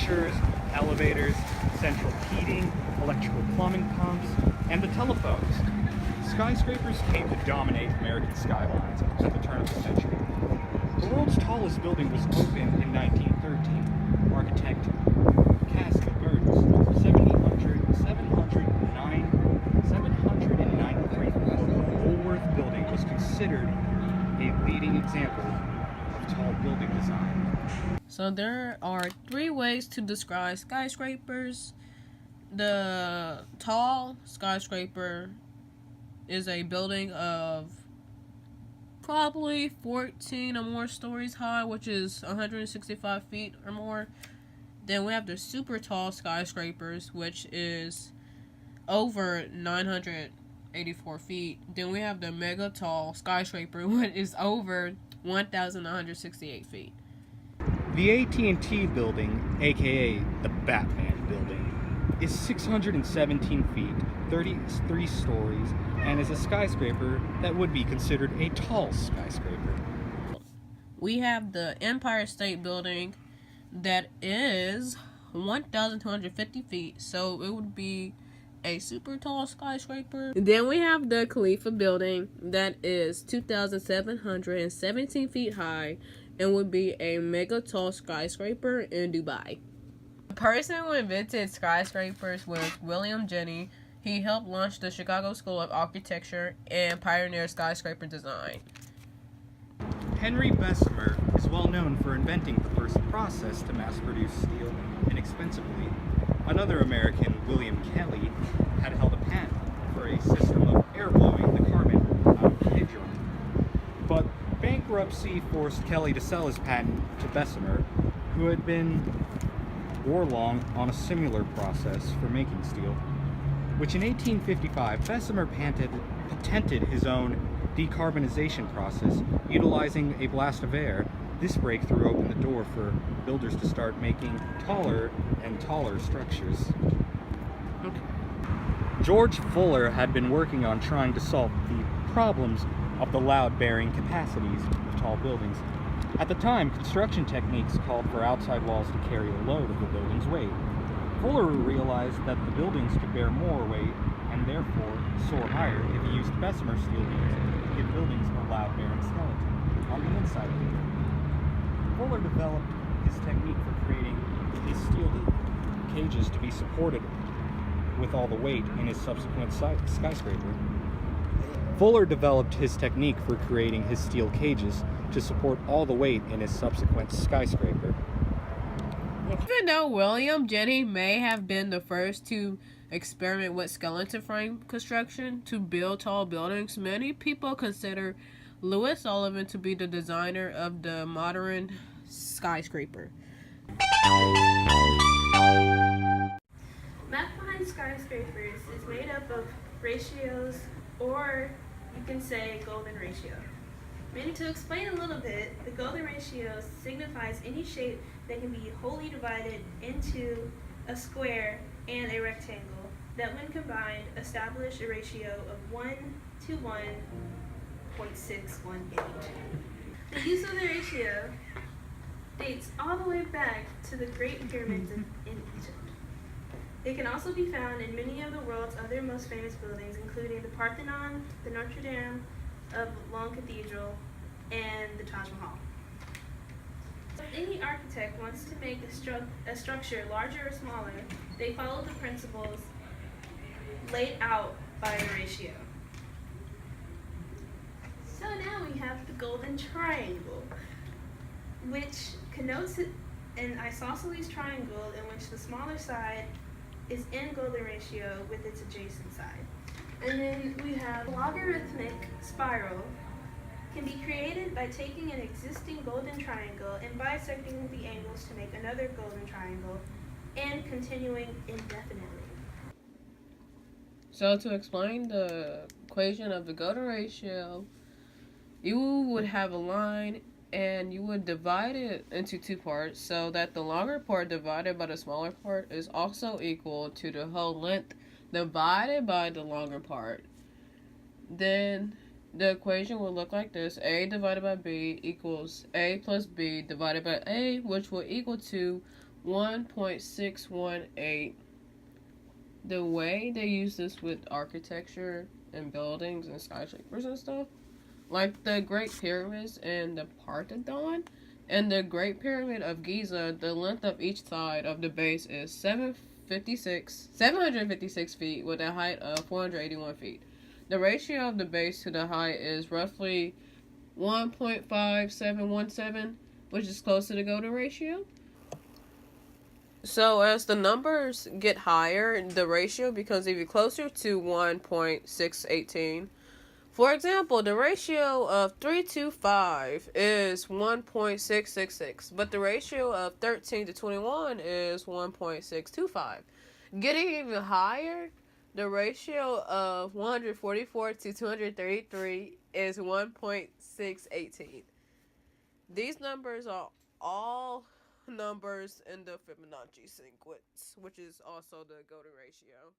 structures, elevators, central heating, electrical plumbing pumps, and the telephones. Skyscrapers came to dominate American skylines at the turn of the century. The world's tallest building was opened in 1913. Architect Cassidy Burns, 793 feet. The Woolworth Building was considered a leading example of tall building design. So there are 3 ways to describe skyscrapers. The tall skyscraper is a building of probably 14 or more stories high, which is 165 feet or more. Then we have the super tall skyscrapers, which is over 984 feet. Then we have the mega tall skyscraper, which is over 1,168 feet. The AT&T building, aka the Batman building, is 617 feet, 33 stories, and is a skyscraper that would be considered a tall skyscraper. We have the Empire State Building that is 1,250 feet, so it would be a super tall skyscraper. Then we have the Khalifa Building that is 2,717 feet high and would be a mega tall skyscraper in Dubai. The person who invented skyscrapers was William Jenney. He helped launch the Chicago School of Architecture and pioneered skyscraper design. Henry Bessemer is well known for inventing the first process to mass-produce steel inexpensively. Another American, William Kelly, had held a patent for a system of air-blowing the carbon out of hydrogen. But bankruptcy forced Kelly to sell his patent to Bessemer, who had been war-long on a similar process for making steel, which in 1855 Bessemer patented his own decarbonization process utilizing a blast of air. This breakthrough opened the door for builders to start making taller and taller structures. George Fuller had been working on trying to solve the problems of the load-bearing capacities of tall buildings. At the time, construction techniques called for outside walls to carry the load of the building's weight. Fuller realized that the buildings could bear more weight and therefore soar higher if he used Bessemer steel beams to give buildings a load-bearing skeleton on the inside of the building. Fuller developed his technique for creating his steel cages to be supported with all the weight in his subsequent skyscraper. Fuller developed his technique for creating his steel cages to support all the weight in his subsequent skyscraper. Even though William Jenney may have been the first to experiment with skeleton frame construction to build tall buildings, many people consider Louis Sullivan to be the designer of the modern skyscraper. Math behind skyscrapers is made up of ratios, or you can say golden ratio. Maybe to explain a little bit, the golden ratio signifies any shape that can be wholly divided into a square and a rectangle that when combined establish a ratio of 1 to 1.618. The use of the ratio dates all the way back to the Great Pyramids in Egypt. It can also be found in many of the world's other most famous buildings, including the Parthenon, the Notre Dame of Long Cathedral, and the Taj Mahal. If any architect wants to make a structure larger or smaller, they follow the principles laid out by a ratio. So now we have the golden triangle, which connotes an isosceles triangle in which the smaller side is in golden ratio with its adjacent side. And then we have logarithmic spiral, can be created by taking an existing golden triangle and bisecting the angles to make another golden triangle, and continuing indefinitely. So to explain the equation of the golden ratio, you would have a line and you would divide it into 2 parts so that the longer part divided by the smaller part is also equal to the whole length divided by the longer part. Then the equation will look like this: A divided by B equals A plus B divided by A, which will equal to 1.618. The way they use this with architecture and buildings and skyscrapers and stuff, like the Great Pyramids and the Parthenon and the Great Pyramid of Giza, the length of each side of the base is 756 feet with a height of 481 feet. The ratio of the base to the height is roughly 1.5717, which is close to the golden ratio. So as the numbers get higher, the ratio becomes even closer to 1.618. For example, the ratio of 3 to 5 is 1.666, but the ratio of 13 to 21 is 1.625. Getting even higher, the ratio of 144 to 233 is 1.618. These numbers are all numbers in the Fibonacci sequence, which is also the golden ratio.